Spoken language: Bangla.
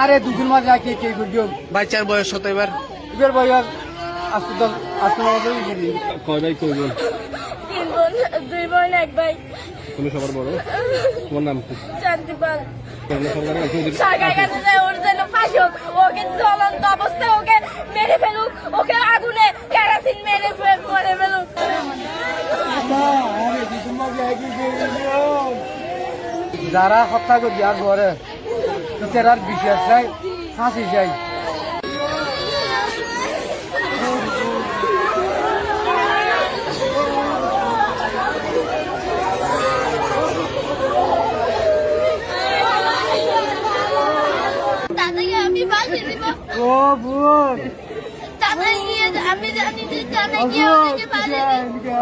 আরে দুদিন মাঝে কে কে করছো বাচ্চার বয়স কত এবার? এবার বয়স আজকে 10 বছর কয় ভাই কই বোন? 3 বোন, 2 বোন 1 ভাই। তুমি সবার বড়? তোমার নাম কি? শান্তিপাল। সরকারের কাছে যায় ওর যেন ফাঁসি হোক, ওকে জ্বলন্ত অবস্থায় ওকে মেরে ফেলুক, ওকে আগুনে কেরোসিন মেরে ফেলুক। যারা হত্যা করি আর ঘরে তেরার বিশ্বাস চাই ফাঁসি চাই। দাদাকে আমি ফাঁসি দিব। ও বোন দাদা গিয়ে আমি জানি যে দাদা গিয়ে আমাকে ফাঁসি দিবে।